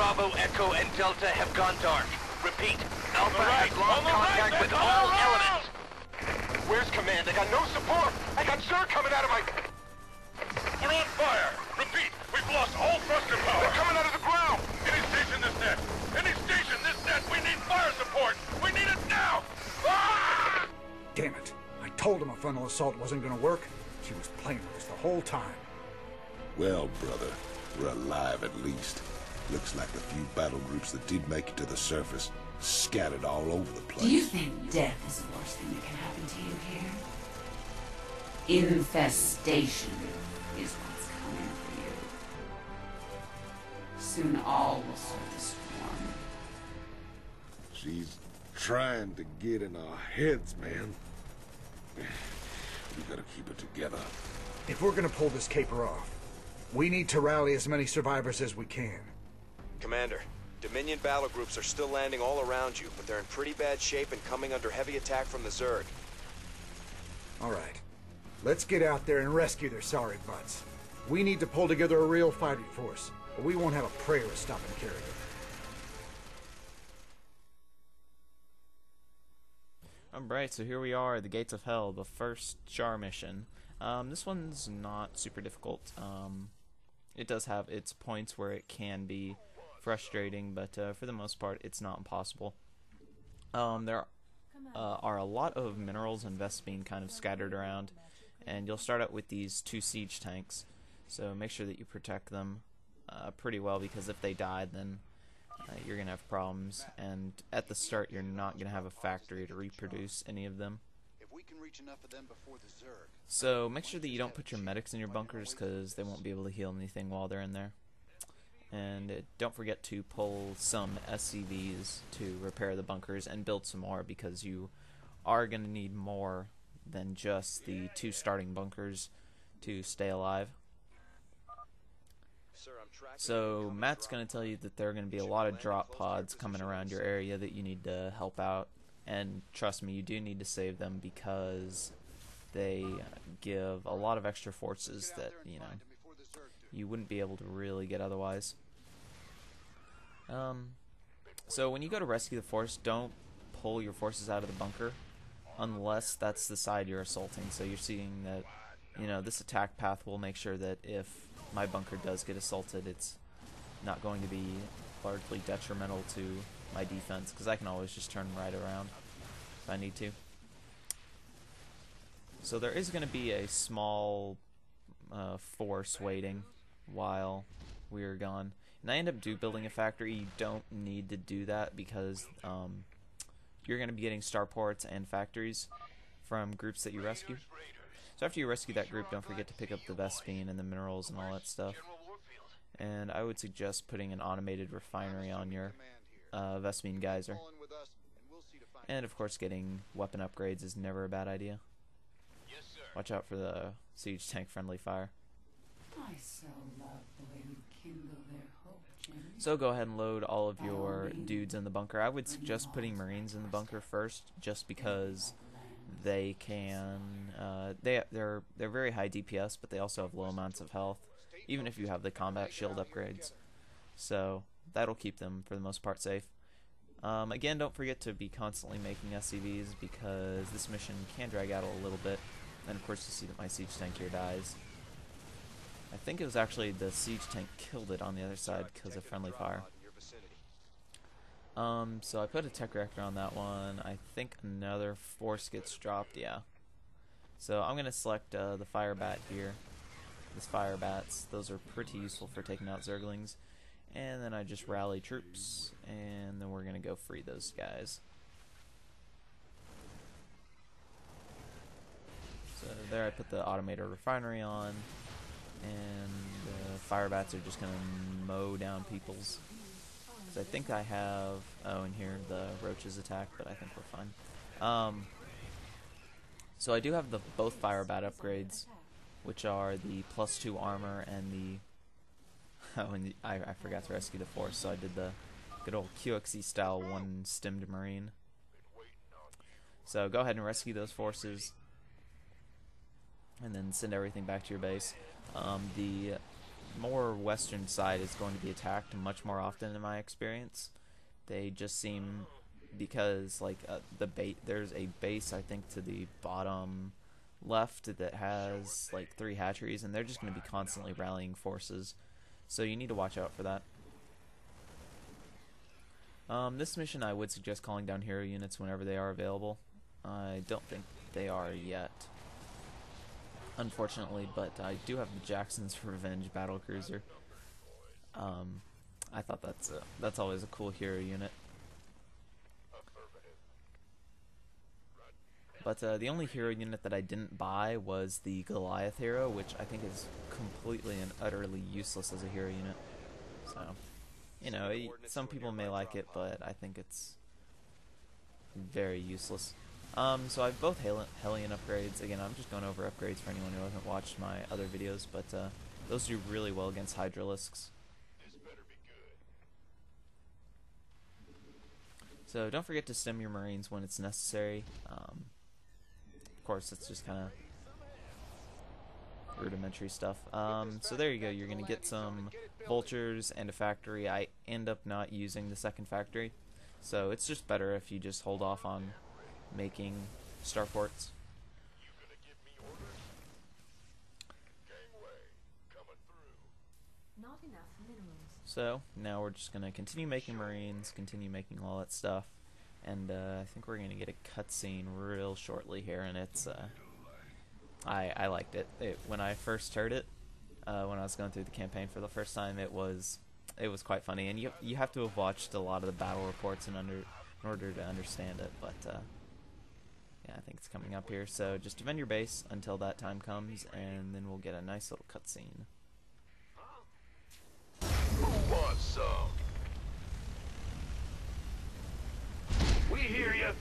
Bravo, Echo, and Delta have gone dark. Repeat, Alpha has lost contact with all elements. Where's command? I got no support. I got Zerg coming out of my... We're on fire! Repeat, we've lost all thruster power! They're coming out of the ground! Any station this net! Any station this net! We need fire support! We need it now! Ah! Damn it. I told him a frontal assault wasn't gonna work. She was playing with us the whole time. Well, brother, we're alive at least. Looks like the few battle groups that did make it to the surface scattered all over the place. Do you think death is the worst thing that can happen to you here? Infestation is what's coming for you. Soon all will start to swarm. She's trying to get in our heads, man. We gotta keep it together. If we're gonna pull this caper off, we need to rally as many survivors as we can. Commander, Dominion battle groups are still landing all around you, but they're in pretty bad shape and coming under heavy attack from the Zerg. All right. Let's get out there and rescue their sorry butts. We need to pull together a real fighting force, or we won't have a prayer to stop and carry them. Alright, so here we are, the Gates of Hell, the first Char mission. This one's not super difficult. It does have its points where it can be frustrating, but for the most part, it's not impossible. There are a lot of minerals and Vespene kind of scattered around, and you'll start out with these 2 siege tanks, so make sure that you protect them pretty well, because if they die, then you're going to have problems, and at the start you're not going to have a factory to reproduce any of them. So make sure that you don't put your medics in your bunkers, because they won't be able to heal anything while they're in there. And don't forget to pull some SCVs to repair the bunkers and build some more, because you are going to need more than just the 2 starting bunkers to stay alive. So Matt's going to tell you that there are going to be a lot of drop pods coming around your area that you need to help out, and trust me, you do need to save them, because they give a lot of extra forces that, you know, you wouldn't be able to really get otherwise. So when you go to rescue the force, don't pull your forces out of the bunker unless that's the side you're assaulting. So you're seeing that, you know, this attack path will make sure that if my bunker does get assaulted, it's not going to be largely detrimental to my defense, because I can always just turn right around if I need to. So there is going to be a small force waiting while we're gone, and I end up building a factory. You don't need to do that, because you're going to be getting starports and factories from groups that you rescue. So after you rescue that group, don't forget to pick up the Vespene and the minerals and all that stuff. And I would suggest putting an automated refinery on your Vespene geyser. And of course, getting weapon upgrades is never a bad idea. Watch out for the siege tank friendly fire. I so love the way you kindle their hope, Jimmy. So go ahead and load all of your dudes in the bunker. I would suggest putting Marines in the bunker first, just because they can they're very high DPS, but they also have low amounts of health, even if you have the combat shield upgrades. So that'll keep them for the most part safe. Again, don't forget to be constantly making SCVs, because this mission can drag out a little bit. And of course you see that my siege tank here dies. I think it was actually the siege tank killed it on the other side because of friendly fire. So I put a tech reactor on that one. I think another force gets dropped, yeah. So I'm going to select the fire bat here. This fire bats, those are pretty useful for taking out Zerglings. And then I just rally troops, and then we're going to go free those guys. So there I put the automated refinery on, and the fire bats are just going to mow down people's. So I think I have, oh, and here the roaches attack, but I think we're fine. So I do have the both fire bat upgrades, which are the +2 armor and the, oh, and I forgot to rescue the force, so I did the good old QXE style 1-stemmed marine. So go ahead and rescue those forces, and then send everything back to your base. The more western side is going to be attacked much more often in my experience. They just seem, because like there's a base I think to the bottom left that has like 3 hatcheries, and they're just going to be constantly rallying forces, so you need to watch out for that. This mission I would suggest calling down hero units whenever they are available. I don't think they are yet, unfortunately, but I do have the Jackson's Revenge battlecruiser. I thought that's always a cool hero unit. But the only hero unit that I didn't buy was the Goliath hero, which I think is completely and utterly useless as a hero unit. So, you know, some people may like it, but I think it's very useless. So I have both Hellion upgrades. Again, I'm just going over upgrades for anyone who hasn't watched my other videos, but those do really well against Hydralisks. So don't forget to stem your Marines when it's necessary. Of course, it's just kind of rudimentary stuff. So there you go. You're going to get some vultures and a factory. I end up not using the second factory, so it's just better if you just hold off on making starports. Not enough minerals. So now we're just going to continue making Marines, continue making all that stuff, and I think we're going to get a cutscene real shortly here, and it's I liked it. When I first heard it, when I was going through the campaign for the first time, it was quite funny, and you have to have watched a lot of the battle reports in order to understand it, but yeah, I think it's coming up here. So just defend your base until that time comes, and then we'll get a nice little cutscene. Who wants some? We hear you.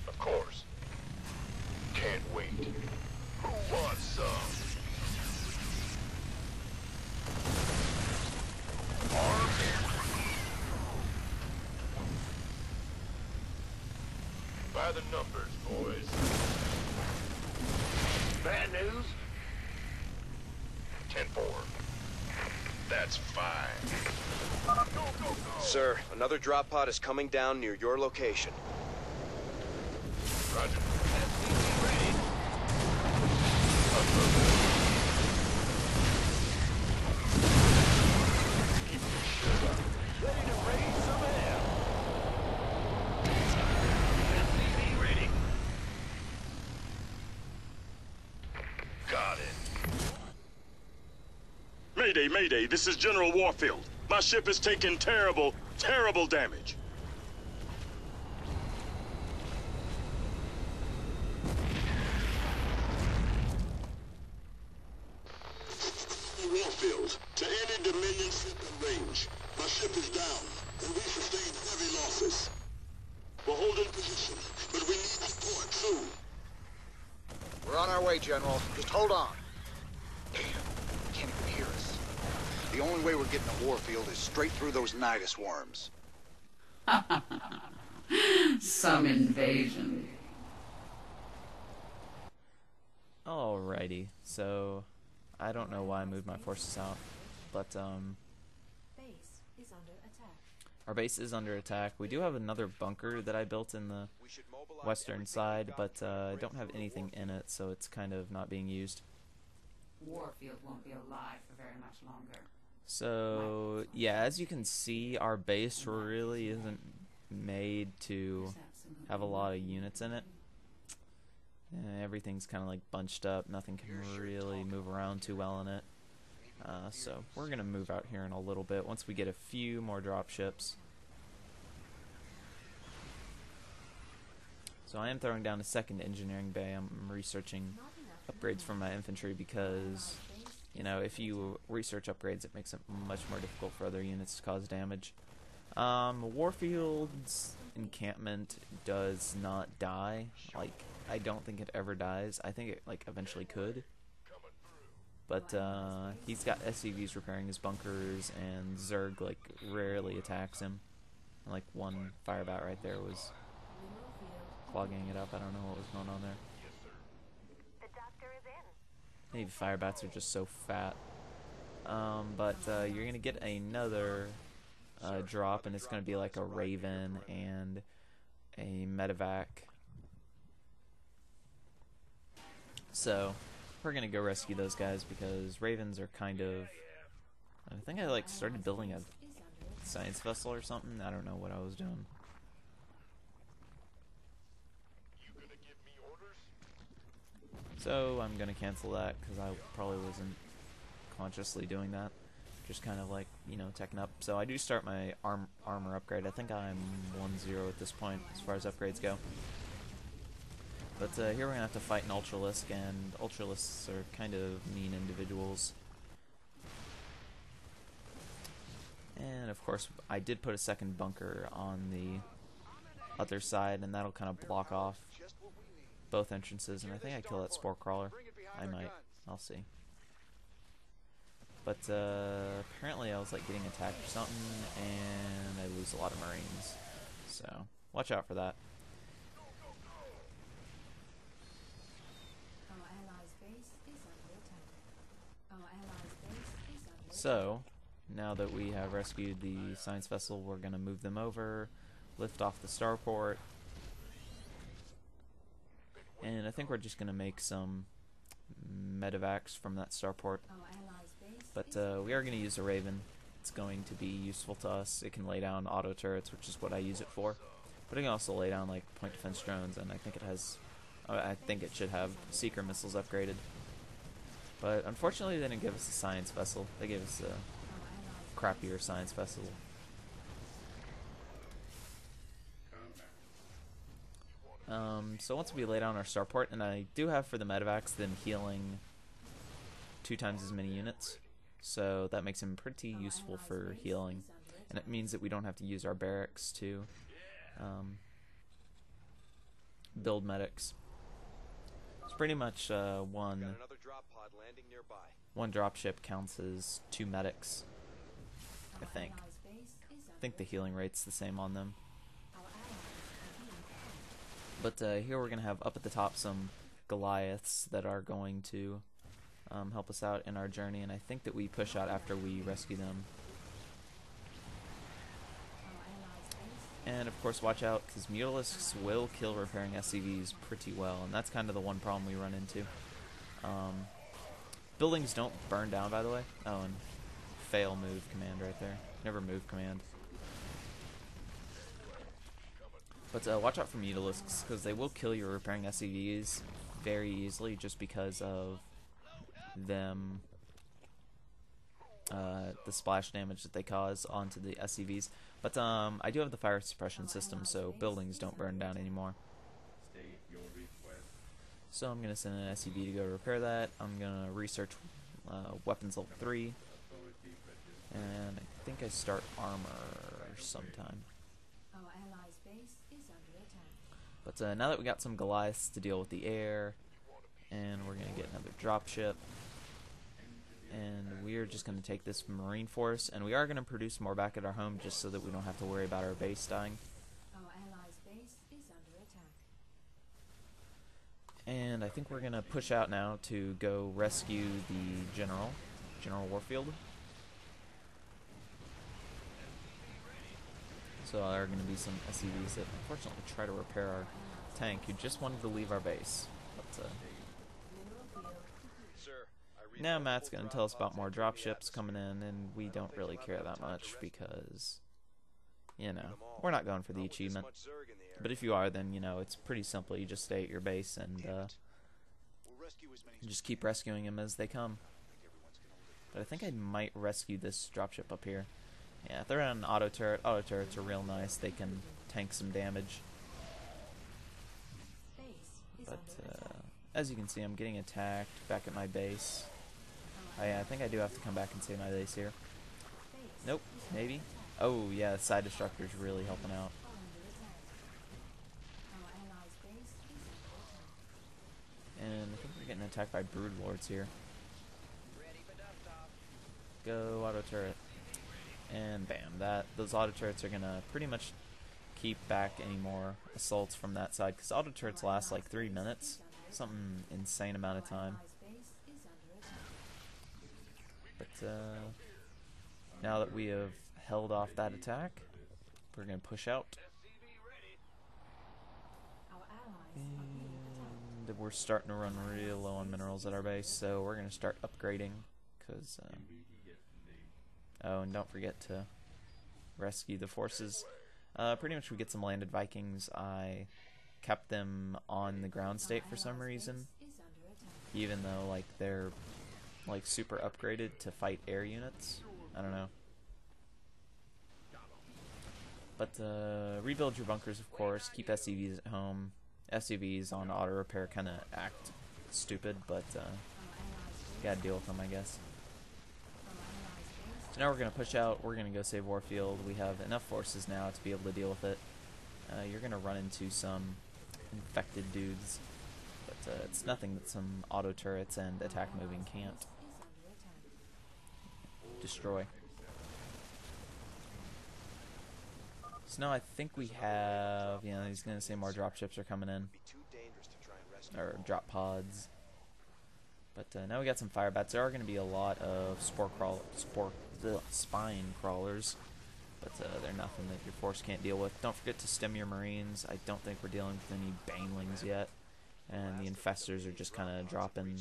Of course. Can't wait. Who wants some? By the numbers, boys. Bad news? 10-4. That's fine. Go, go, go. Sir, another drop pod is coming down near your location. Roger. Ready to raise some hell. SCV ready. Got it. Mayday, Mayday, this is General Warfield. My ship is taking terrible, terrible damage. Warfield, to any Dominion ship in range. My ship is down, and we sustained heavy losses. We're holding position, but we need support soon. We're on our way, General. Just hold on. Damn, can't even hear us. The only way we're getting to Warfield is straight through those Nidus worms. Some invasion. Alrighty, so I don't know why I moved my forces out, but Base is under attack. our base is under attack. We do have another bunker that I built in the western side, but I don't have anything in it, so it's kind of not being used. Warfield won't be alive for very much longer. So yeah, as you can see, our base really isn't made to have a lot of units in it. Everything's kind of like bunched up. Nothing can really move around too well in it. So we're going to move out here in a little bit once we get a few more drop ships. So I am throwing down a second engineering bay. I'm researching upgrades for my infantry because, you know, if you research upgrades, it makes it much more difficult for other units to cause damage. Warfield's encampment does not die. Like, I don't think it ever dies. I think it, like, eventually could. But he's got SCVs repairing his bunkers, and Zerg like rarely attacks him. And, like one firebat right there was clogging it up. I don't know what was going on there. Maybe firebats are just so fat. But you're gonna get another drop, and it's gonna be like a Raven and a medevac. So we're gonna go rescue those guys because Ravens are kind of. I think I like started building a science vessel or something. I don't know what I was doing. So I'm gonna cancel that because I probably wasn't consciously doing that. Just kind of like, you know, teching up. So I do start my armor upgrade. I think I'm 1-0 at this point as far as upgrades go. But here we're gonna have to fight an Ultralisk, and Ultralisks are kind of mean individuals. And of course, I did put a second bunker on the other side, and that'll kind of block off both entrances. And I think I kill that spore crawler. I might. I'll see. But apparently I was like getting attacked or something, and I lose a lot of Marines. So watch out for that. So now that we have rescued the science vessel, we're going to move them over, lift off the starport, and I think we're just going to make some medevacs from that starport. But we are going to use a Raven. It's going to be useful to us. It can lay down auto turrets, which is what I use it for. But it can also lay down like point defense drones, and I think it has. I think it should have seeker missiles upgraded. But unfortunately, they didn't give us a science vessel. They gave us a crappier science vessel. So once we lay down our starport, and I do have for the medevacs them healing 2 times as many units, so that makes them pretty useful for healing, and it means that we don't have to use our barracks to build medics. It's pretty much one dropship counts as 2 medics, I think. I think the healing rate's the same on them. But here we're going to have up at the top some Goliaths that are going to help us out in our journey, and I think that we push out after we rescue them. And of course watch out, because Mutalisks will kill repairing SCVs pretty well, and that's kind of the one problem we run into. Buildings don't burn down, by the way. Oh, and fail move command right there. Never move command. But watch out for Mutalisks, because they will kill your repairing SCVs very easily just because of them, the splash damage that they cause onto the SCVs. But I do have the fire suppression system, so buildings don't burn down anymore. So I'm going to send an SCV to go repair that. I'm going to research weapons level 3. And I think I start armor sometime. But now that we got some Goliaths to deal with the air, and we're going to get another dropship, and we are just going to take this Marine force, and we are going to produce more back at our home just so that we don't have to worry about our base dying. And I think we're going to push out now to go rescue the General Warfield. So there are going to be some SCVs that unfortunately try to repair our tank who just wanted to leave our base. But, now Matt's going to tell us about more dropships coming in, and we don't really care that much because, you know, we're not going for the achievement. But if you are, then, you know, it's pretty simple. You just stay at your base and just keep rescuing them as they come. But I think I might rescue this dropship up here. Yeah, if they're on an auto turret, auto turrets are real nice. They can tank some damage. But as you can see, I'm getting attacked back at my base. I think I do have to come back and save my base here. Nope, maybe. Oh yeah, the side destructor's really helping out. And I think we're getting attacked by brood lords here. go, auto turret. And bam, those auto turrets are gonna pretty much keep back any more assaults from that side, because auto turrets last like 3 minutes, something insane amount of time. But now that we have held off that attack, we're gonna push out. And we're starting to run real low on minerals at our base, so we're gonna start upgrading, because oh, and don't forget to rescue the forces. Pretty much we get some landed Vikings. I kept them on the ground state for some reason, even though like they're like super upgraded to fight air units. I don't know. But rebuild your bunkers, of course. Keep SCVs at home. SCVs on auto repair kind of act stupid, but gotta deal with them, I guess. So now we're gonna push out. We're gonna go save Warfield. We have enough forces now to be able to deal with it. You're gonna run into some infected dudes, but it's nothing that some auto turrets and attack moving can't destroy. So now I think we have, you know, he's going to say more dropships are coming in. Or drop pods. But now we got some fire bats. There are going to be a lot of spine crawlers. But they're nothing that your force can't deal with. Don't forget to stem your marines. I don't think we're dealing with any banelings yet. And the infestors are just kind of dropping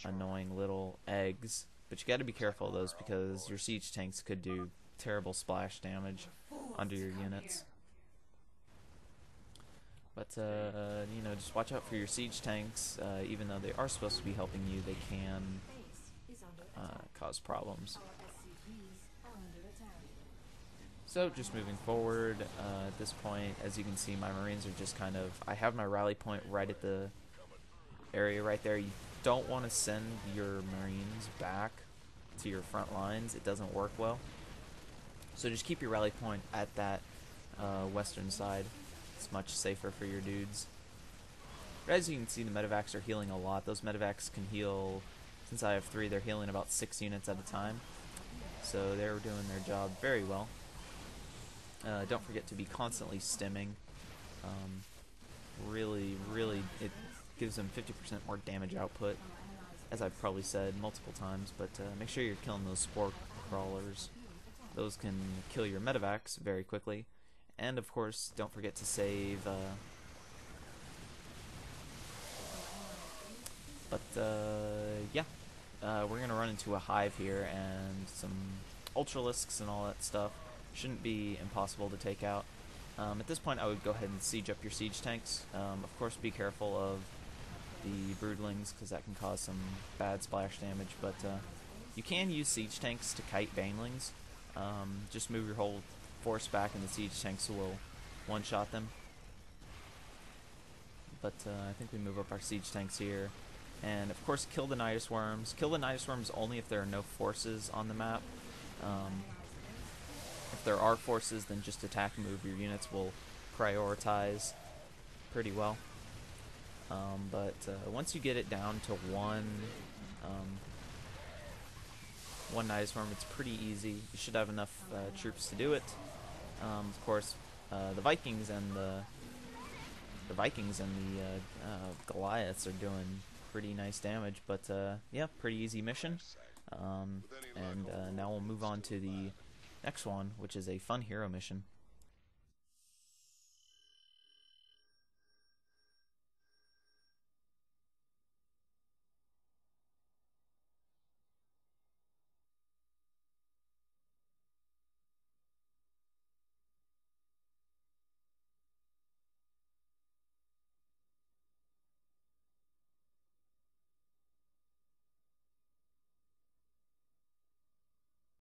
annoying little eggs. But you got to be careful of those, because your siege tanks could do terrible splash damage under your units. But you know, just watch out for your siege tanks. Even though they are supposed to be helping you, they can cause problems. So just moving forward, at this point, as you can see, my marines are just kind of, I have my rally point right at the area right there. You don't want to send your marines back to your front lines. It doesn't work well. So just keep your rally point at that western side. It's much safer for your dudes. But as you can see, the medevacs are healing a lot. Those medevacs can heal, since I have 3, they're healing about 6 units at a time. So they're doing their job very well. Don't forget to be constantly stimming. Really, it gives them 50% more damage output, as I've probably said multiple times, but make sure you're killing those spore crawlers. Those can kill your medevacs very quickly. And of course, don't forget to save yeah, we're gonna run into a hive here, and some ultralisks and all that stuff. Shouldn't be impossible to take out. At this point, I would go ahead and siege up your siege tanks. Of course, be careful of the broodlings, because that can cause some bad splash damage, but you can use siege tanks to kite banelings. Just move your whole force back and the siege tanks will one-shot them. But I think we move up our siege tanks here. And of course, kill the Nidus Worms. Kill the Nidus Worms only if there are no forces on the map. If there are forces, then just attack and move. Your units will prioritize pretty well. But once you get it down to one Nidus Worm, it's pretty easy. You should have enough troops to do it. Of course, the Vikings and the Goliaths are doing pretty nice damage, but yeah, pretty easy mission. And now we'll move on to the next one, which is a fun hero mission.